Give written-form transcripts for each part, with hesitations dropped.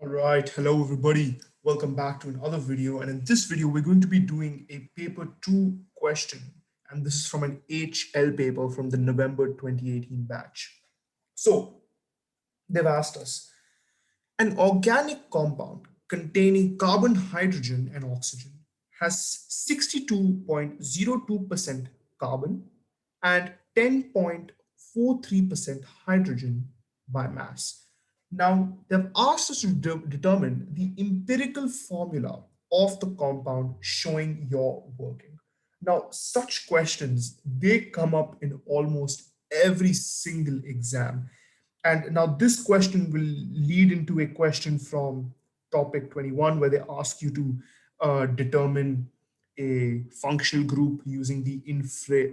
All right, hello everybody. Welcome back to another video. And in this video, we're going to be doing a paper 2 question. And this is from an HL paper from the November 2018 batch. So they've asked us, an organic compound containing carbon, hydrogen, and oxygen has 62.02% carbon and 10.43% hydrogen by mass. Now, they've asked us to determine the empirical formula of the compound showing your working. Now, such questions, they come up in almost every single exam. And now this question will lead into a question from topic 21, where they ask you to determine a functional group using the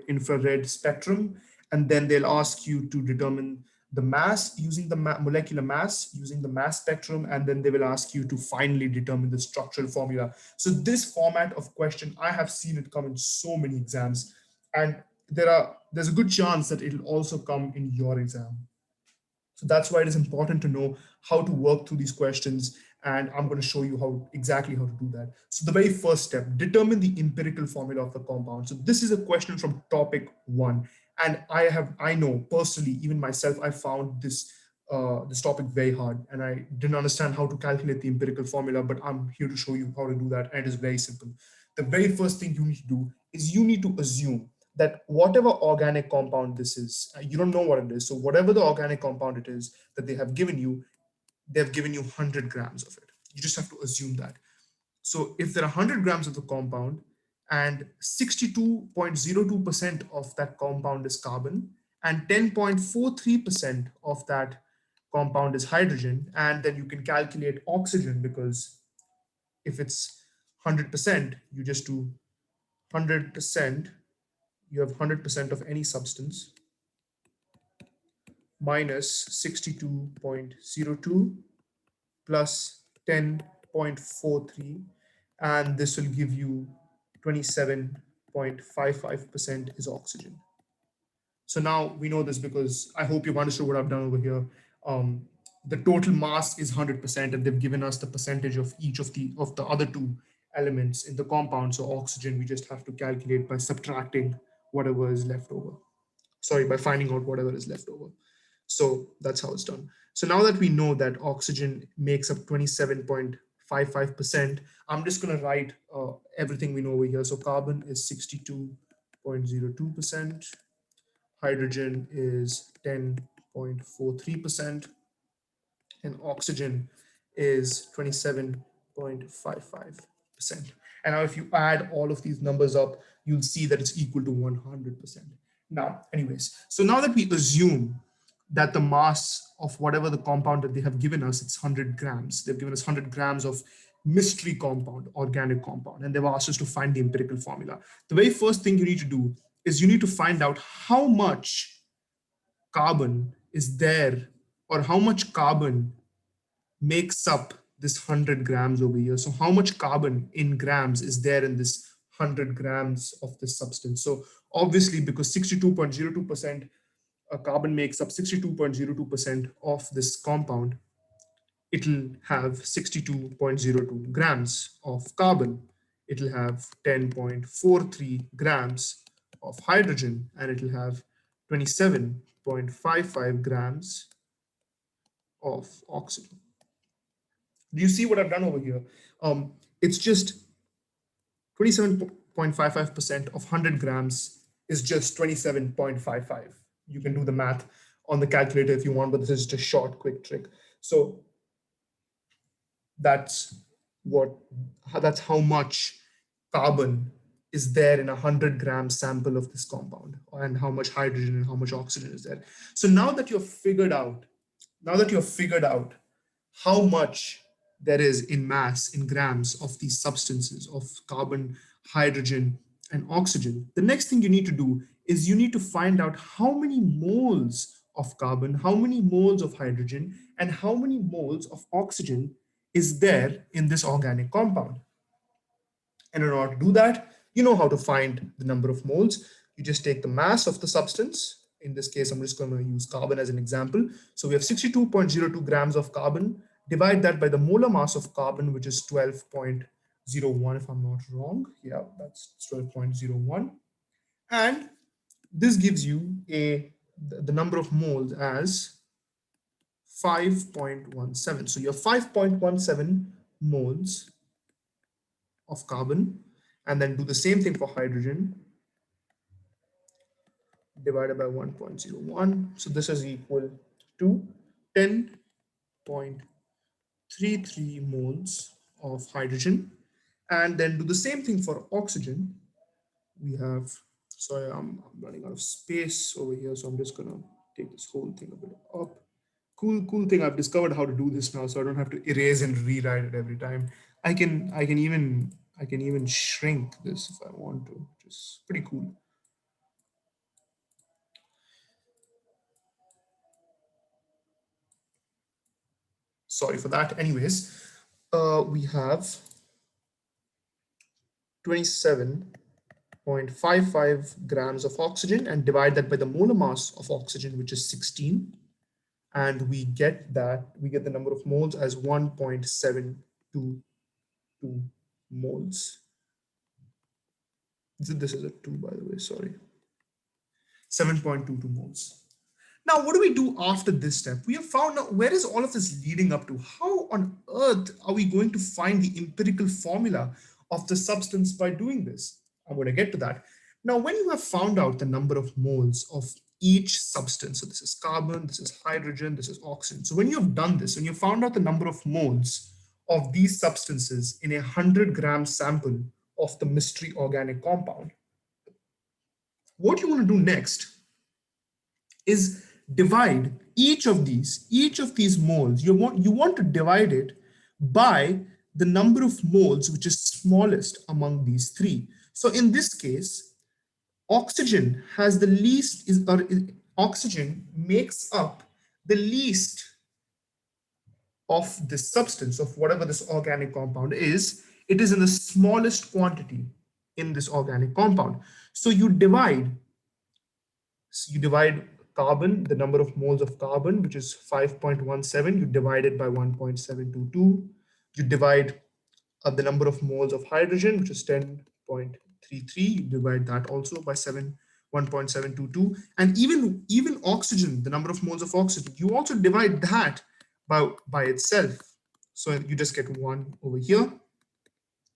infrared spectrum. And then they'll ask you to determine the mass using the molecular mass using the mass spectrum. And then they will ask you to finally determine the structural formula. So this format of question, I have seen it come in so many exams. And there's a good chance that it'll also come in your exam. So that's why it is important to know how to work through these questions. And I'm going to show you exactly how to do that. So the very first step, determine the empirical formula of the compound. So this is a question from topic 1. And I know personally, even myself, I found this topic very hard, and I didn't understand how to calculate the empirical formula, but I'm here to show you how to do that. And it is very simple. The very first thing you need to do is you need to assume that whatever organic compound this is, you don't know what it is. So whatever the organic compound it is that they've given you 100 grams of it. You just have to assume that. So if there are 100 grams of the compound and 62.02% of that compound is carbon and 10.43% of that compound is hydrogen, and then you can calculate oxygen, because if it's 100%, you just do 100%, you have 100% of any substance minus 62.02 plus 10.43, and this will give you 27.55% is oxygen. So now we know this because I hope you've understood what I've done over here. The total mass is 100%, and they've given us the percentage of each of the other two elements in the compound. So oxygen, we just have to calculate by subtracting whatever is left over. Sorry, by finding out whatever is left over. So that's how it's done. So now that we know that oxygen makes up 27.55%, I'm just going to write everything we know over here. So carbon is 62.02%, hydrogen is 10.43%, and oxygen is 27.55%. And now if you add all of these numbers up, you'll see that it's equal to 100%. Now, anyways, so now that we assume that the mass of whatever the compound that they have given us, it's 100 grams. They've given us 100 grams of mystery compound, organic compound, and they've asked us to find the empirical formula. The very first thing you need to do is you need to find out how much carbon is there, or how much carbon makes up this 100 grams over here. So how much carbon in grams is there in this 100 grams of this substance? So obviously, because 62.02% carbon makes up 62.02% of this compound, it'll have 62.02 grams of carbon. It'll have 10.43 grams of hydrogen, and it'll have 27.55 grams of oxygen. Do you see what I've done over here? It's just 27.55% of 100 grams is just 27.55. You can do the math on the calculator if you want, but this is just a short, quick trick. So that's how much carbon is there in a 100-gram sample of this compound, and how much hydrogen and how much oxygen is there. So now that you've figured out how much there is in mass, in grams, of these substances of carbon, hydrogen, and oxygen, the next thing you need to do is you need to find out how many moles of carbon, how many moles of hydrogen, and how many moles of oxygen is there in this organic compound. And in order to do that, you know how to find the number of moles. You just take the mass of the substance. In this case, I'm just going to use carbon as an example. So we have 62.02 grams of carbon divide that by the molar mass of carbon, which is 12.01, if I'm not wrong. Yeah, that's 12.01. And this gives you the number of moles as 5.17. So you have 5.17 moles of carbon, and then do the same thing for hydrogen, divided by 1.01. So this is equal to 10.33 moles of hydrogen. And then do the same thing for oxygen. We have, sorry, I'm running out of space over here, so I'm just gonna take this whole thing a bit up. Cool thing, I've discovered how to do this now, so I don't have to erase and rewrite it every time. I can even shrink this if I want to, which is pretty cool. Sorry for that. Anyways, we have 27.55 grams of oxygen, and divide that by the molar mass of oxygen, which is 16. And we get the number of moles as 1.722 moles. This is a 2, by the way, sorry. 7.22 moles. Now, what do we do after this step? We have found out where is all of this leading up to? How on earth are we going to find the empirical formula of the substance by doing this? I'm going to get to that. Now, when you have found out the number of moles of each substance, so this is carbon, this is hydrogen, this is oxygen. So when you have done this, when you found out the number of moles of these substances in a 100-gram sample of the mystery organic compound, what you want to do next is divide each of these moles. You want to divide it by the number of moles which is smallest among these three. So in this case, oxygen has the least oxygen makes up the least of this substance, of whatever this organic compound is. It is in the smallest quantity in this organic compound. So you divide carbon, the number of moles of carbon, which is 5.17, you divide it by 1.722. You divide the number of moles of hydrogen, which is 10.33, you divide that also by 1.722. And even oxygen, the number of moles of oxygen, you also divide that by itself. So you just get 1 over here.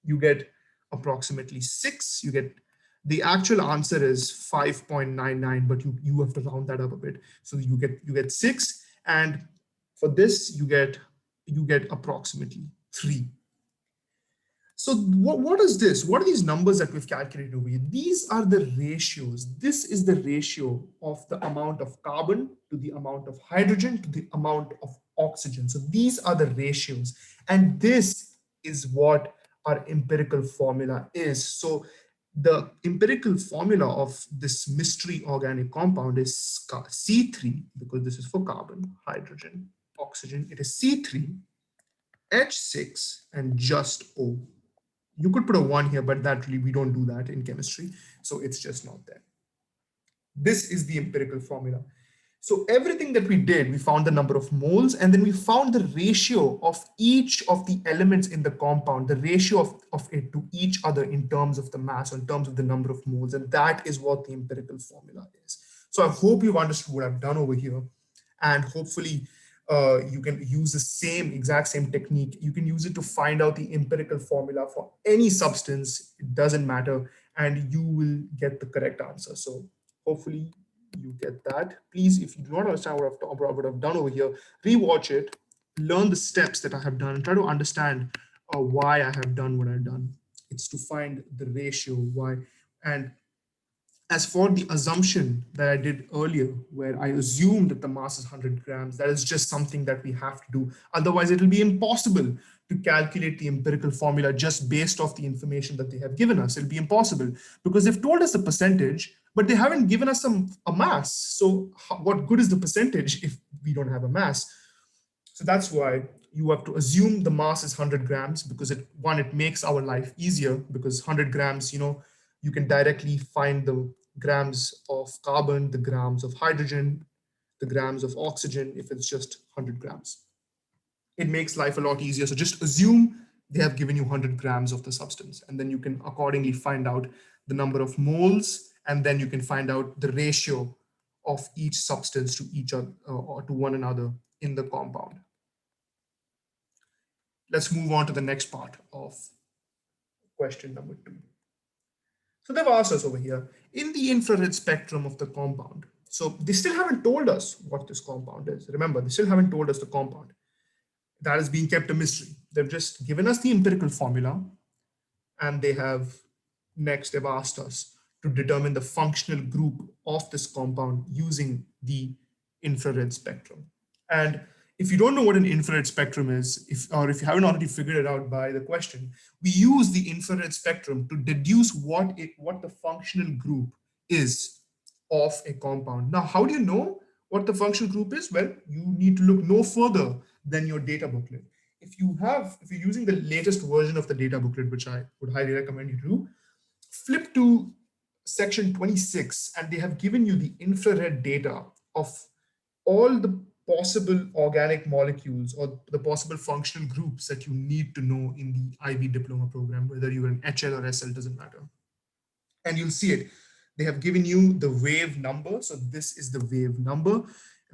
You get approximately 6. You get the actual answer is 5.99, but you have to round that up a bit. So you get 6, and for this you get approximately 3. So what is this? What are these numbers that we've calculated over here? These are the ratios. This is the ratio of the amount of carbon to the amount of hydrogen to the amount of oxygen. So these are the ratios. And this is what our empirical formula is. So the empirical formula of this mystery organic compound is C3, because this is for carbon, hydrogen, oxygen. It is C3, H6, and just O. You could put a 1 here, but that really, we don't do that in chemistry. So it's just not there. This is the empirical formula. So everything that we did, we found the number of moles, and then we found the ratio of each of the elements in the compound, the ratio of it to each other in terms of the mass, or in terms of the number of moles. And that is what the empirical formula is. So I hope you've understood what I've done over here. And hopefully you can use the exact same technique. You can use it to find out the empirical formula for any substance. It doesn't matter, and you will get the correct answer. So hopefully you get that. Please, if you do not understand what I've done over here, rewatch it, learn the steps that I have done, and try to understand why I have done what I've done. It's to find the ratio, why. And as for the assumption that I did earlier, where I assumed that the mass is 100 grams, that is just something that we have to do. Otherwise, it will be impossible to calculate the empirical formula just based off the information that they have given us. It'll be impossible because they've told us the percentage, but they haven't given us a mass. So what good is the percentage if we don't have a mass? So that's why you have to assume the mass is 100 grams, because it makes our life easier, because 100 grams, you can directly find the grams of carbon, the grams of hydrogen, the grams of oxygen if it's just 100 grams. It makes life a lot easier. So just assume they have given you 100 grams of the substance, and then you can accordingly find out the number of moles, and then you can find out the ratio of each substance to each other or to one another in the compound. Let's move on to the next part of question number 2. So they've asked us over here in the infrared spectrum of the compound. So they still haven't told us what this compound is. Remember, they still haven't told us the compound. That is being kept a mystery. They've just given us the empirical formula, and they've asked us to determine the functional group of this compound using the infrared spectrum. And if you don't know what an infrared spectrum is, if you haven't already figured it out by the question, we use the infrared spectrum to deduce what the functional group is of a compound. Now, how do you know what the functional group is? Well, you need to look no further than your data booklet. If you're using the latest version of the data booklet, which I would highly recommend you do, flip to section 26, and they have given you the infrared data of all the possible organic molecules or the possible functional groups that you need to know in the IB diploma program, whether you're an HL or SL, doesn't matter. And you'll see it. They have given you the wave number. So this is the wave number.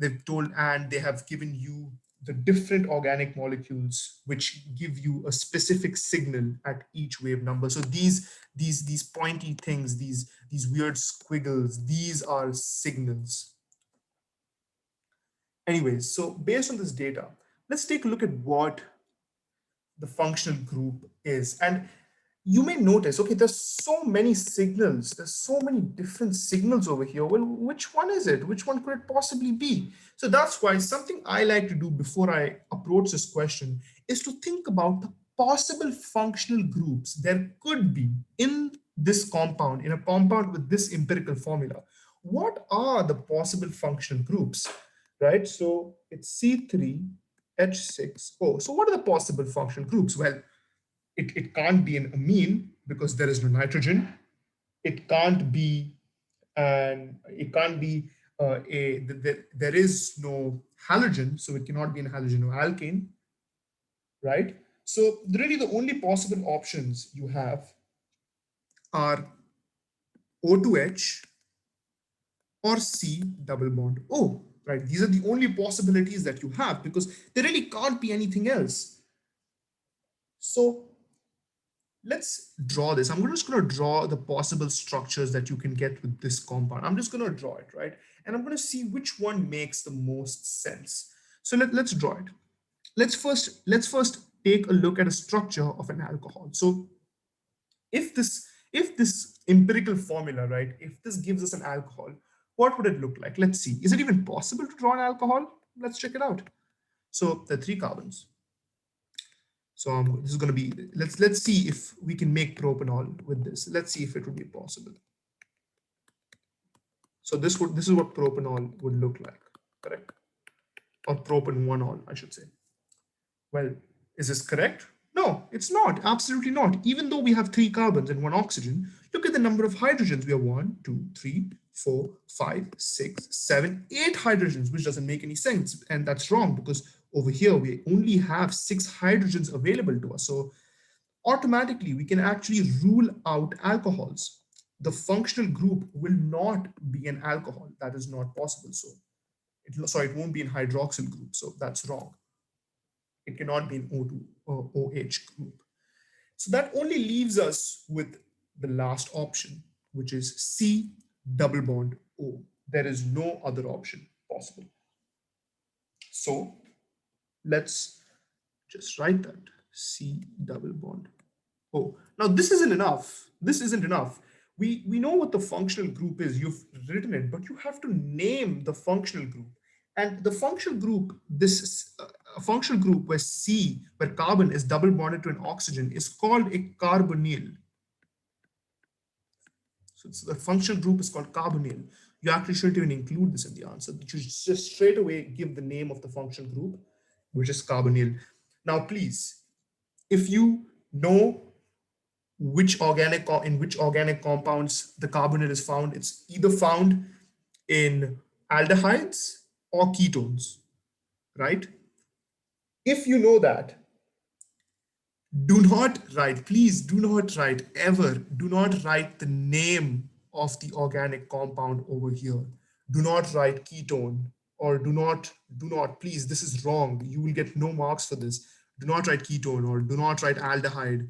And they have given you the different organic molecules which give you a specific signal at each wave number. So these pointy things, these weird squiggles, these are signals. Anyways, so based on this data, let's take a look at what the functional group is. And you may notice, okay, there's so many signals, there's so many different signals over here. Well, which one is it? Which one could it possibly be? So that's why something I like to do before I approach this question is to think about the possible functional groups there could be in this compound, in a compound with this empirical formula. What are the possible functional groups, right? So it's C3H6O. So what are the possible functional groups? Well, it can't be an amine because there is no nitrogen. It can't be there is no halogen, so it cannot be an halogenoalkane, right? So really the only possible options you have are O2H or C double bond O, right? These are the only possibilities that you have because there really can't be anything else. So let's draw this. I'm just going to draw the possible structures that you can get with this compound. I'm just going to draw it, right? And I'm going to see which one makes the most sense. So let's draw it. Let's first take a look at a structure of an alcohol. So if this empirical formula, right, if this gives us an alcohol, what would it look like? Let's see. Is it even possible to draw an alcohol? Let's check it out. So there are 3 carbons. So this is going to be, let's see if we can make propanol with this. Let's see if it would be possible. So this is what propanol would look like, correct? Or propanol, I should say. Well, is this correct? No, it's not. Absolutely not. Even though we have 3 carbons and 1 oxygen, look at the number of hydrogens. We have 1, 2, 3, 4, 5, 6, 7, 8 hydrogens, which doesn't make any sense. And that's wrong because over here we only have 6 hydrogens available to us. So automatically we can actually rule out alcohols. The functional group will not be an alcohol. That is not possible. So it won't be an hydroxyl group. So that's wrong. It cannot be an O2 or OH group. So that only leaves us with the last option, which is C double bond O. There is no other option possible. So let's just write that C double bond O. Now this isn't enough. This isn't enough. We know what the functional group is. You've written it, but you have to name the functional group. And the functional group, a functional group where carbon is double bonded to an oxygen is called a carbonyl. So the functional group is called carbonyl. You actually shouldn't even include this in the answer. You should just straight away give the name of the functional group, which is carbonyl. Now, please, if you know in which organic compounds the carbonyl is found, it's either found in aldehydes or ketones, right? If you know that, do not write, please do not write ever, do not write the name of the organic compound over here. Do not write ketone, or do not, please, this is wrong. You will get no marks for this. Do not write ketone, or do not write aldehyde.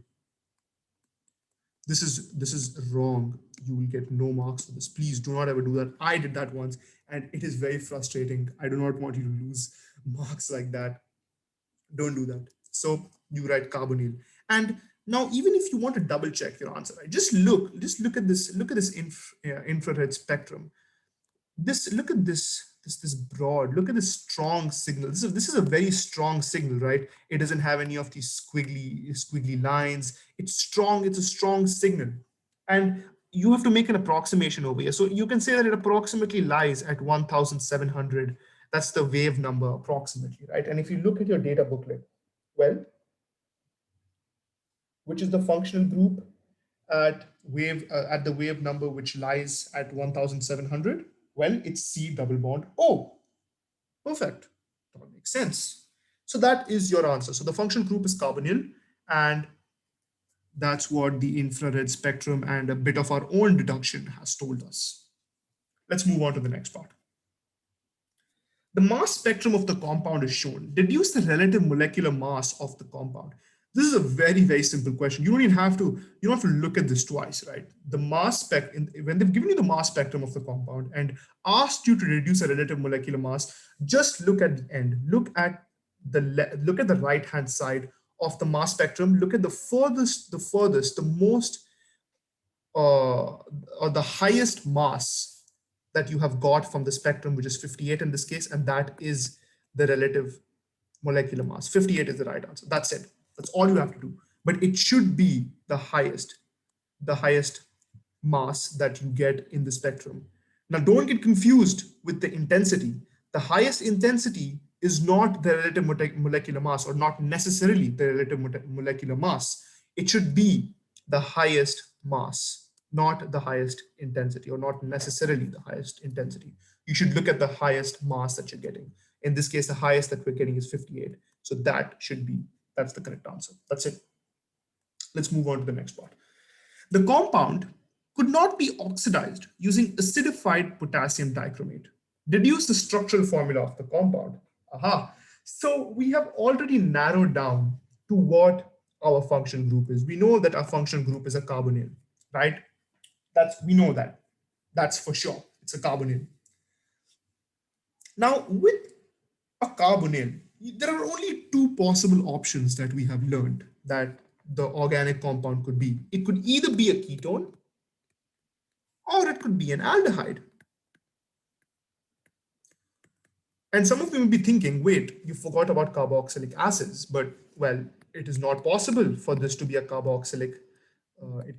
This is wrong. You will get no marks for this. Please do not ever do that. I did that once and it is very frustrating. I do not want you to lose marks like that. Don't do that. So you write carbonyl. And now, even if you want to double check your answer, right, just look at this infrared spectrum. Look at this broad, look at this strong signal. This is a very strong signal, right? It doesn't have any of these squiggly lines. It's strong, it's a strong signal. And you have to make an approximation over here. So you can say that it approximately lies at 1700. That's the wave number approximately, right? And if you look at your data booklet, well, which is the functional group at the wave number which lies at 1700? Well, it's C double bond O. Perfect. That makes sense. So that is your answer. So the functional group is carbonyl, and that's what the infrared spectrum and a bit of our own deduction has told us. Let's move on to the next part. The mass spectrum of the compound is shown. Deduce the relative molecular mass of the compound. This is a very, very simple question. You don't have to look at this twice, right? The mass spec, when they've given you the mass spectrum of the compound and asked you to reduce a relative molecular mass, just look at the end. Look at the right-hand side of the mass spectrum. Look at the furthest, the most, or the highest mass that you have got from the spectrum, which is 58 in this case, and that is the relative molecular mass. 58 is the right answer. That's it. That's all you have to do. But it should be the highest mass that you get in the spectrum. Now, don't get confused with the intensity. The highest intensity is not the relative molecular mass, or not necessarily the relative molecular mass. It should be the highest mass, not the highest intensity, or not necessarily the highest intensity. You should look at the highest mass that you're getting. In this case, the highest that we're getting is 58. So that's the correct answer. That's it. Let's move on to the next part. The compound could not be oxidized using acidified potassium dichromate. Deduce the structural formula of the compound. Aha. So we have already narrowed down to what our function group is. We know that our function group is a carbonyl, right? We know that. That's for sure. It's a carbonyl. Now, with a carbonyl, there are only two possible options that we have learned that the organic compound could be. It could either be a ketone, or it could be an aldehyde. And some of you may be thinking, wait, you forgot about carboxylic acids, but well, it is not possible for this to be a carboxylic.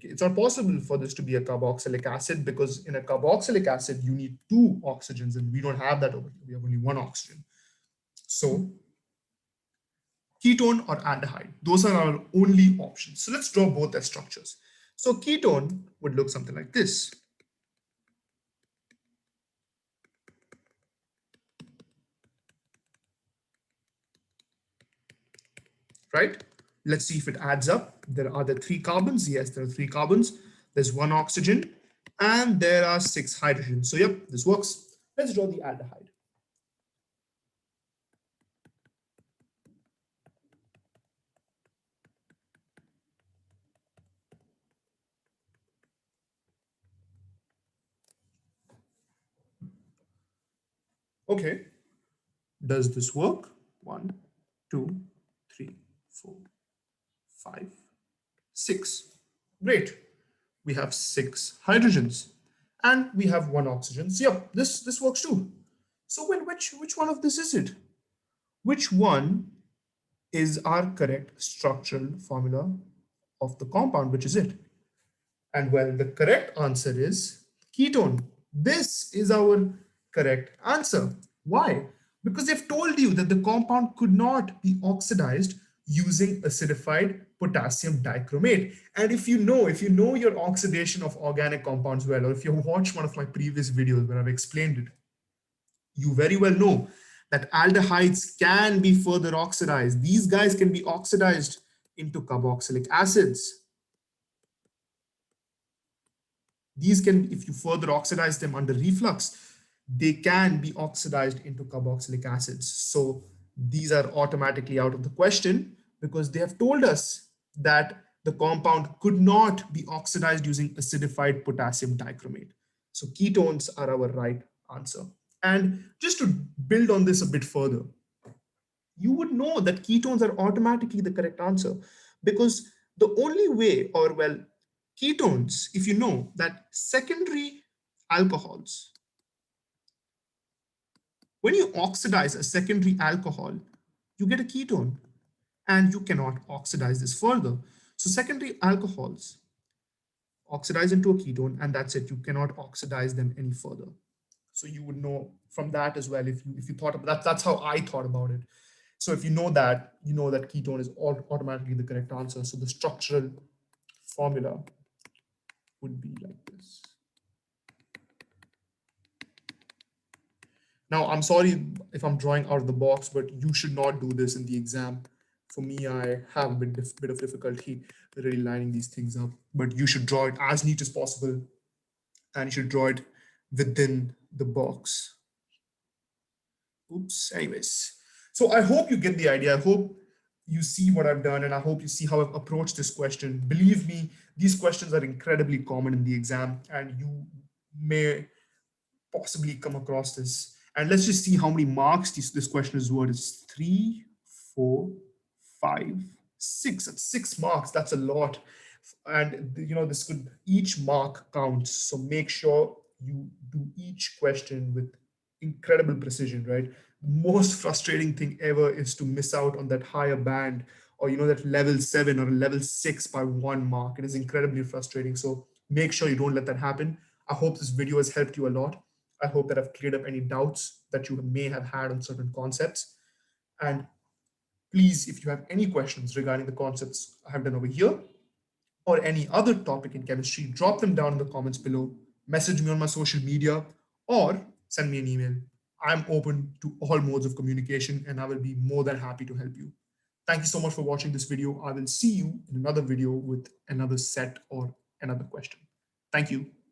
It's not possible for this to be a carboxylic acid, because in a carboxylic acid, you need two oxygens, and we don't have that over here. We have only one oxygen. So ketone or aldehyde, those are our only options. So let's draw both their structures. So ketone would look something like this. Right? Let's see if it adds up. Are there 3 carbons? Yes, there are 3 carbons. There's 1 oxygen, and there are 6 hydrogens. So yep, this works. Let's draw the aldehyde. Okay, does this work? 1, 2, 3, 4, 5, 6. Great. We have 6 hydrogens and we have 1 oxygen. So yeah, this works too. So well, which one of this is it? Which one is our correct structural formula of the compound? Which is it? And well, the correct answer is ketone. This is our correct answer. Why? Because they've told you that the compound could not be oxidized using acidified potassium dichromate. And if you know your oxidation of organic compounds well, or if you watch one of my previous videos where I've explained it, you very well know that aldehydes can be further oxidized. These guys can be oxidized into carboxylic acids. These can, if you further oxidize them under reflux, they can be oxidized into carboxylic acids. So these are automatically out of the question because they have told us that the compound could not be oxidized using acidified potassium dichromate. So ketones are our right answer. And just to build on this a bit further, you would know that ketones are automatically the correct answer because the only way, or well, ketones, if you know that secondary alcohols, when you oxidize a secondary alcohol, you get a ketone and you cannot oxidize this further. So secondary alcohols oxidize into a ketone and that's it. You cannot oxidize them any further. So you would know from that as well if you thought about that. That's how I thought about it. So if you know that, you know that ketone is automatically the correct answer. So the structural formula would be like this. Now, I'm sorry if I'm drawing out of the box, but you should not do this in the exam. For me, I have a bit of difficulty really lining these things up, but you should draw it as neat as possible and you should draw it within the box. Oops, anyways. So I hope you get the idea. I hope you see what I've done and I hope you see how I've approached this question. Believe me, these questions are incredibly common in the exam and you may possibly come across this. And let's just see how many marks this question is worth. It's 3, 4, 5, 6. That's 6 marks. That's a lot. And you know, this could, each mark counts. So make sure you do each question with incredible precision, right? The most frustrating thing ever is to miss out on that higher band or you know that level 7 or level 6 by 1 mark. It is incredibly frustrating. So make sure you don't let that happen. I hope this video has helped you a lot. I hope that I've cleared up any doubts that you may have had on certain concepts. And please, if you have any questions regarding the concepts I have done over here or any other topic in chemistry, drop them down in the comments below, message me on my social media, or send me an email. I'm open to all modes of communication and I will be more than happy to help you. Thank you so much for watching this video. I will see you in another video with another set or another question. Thank you.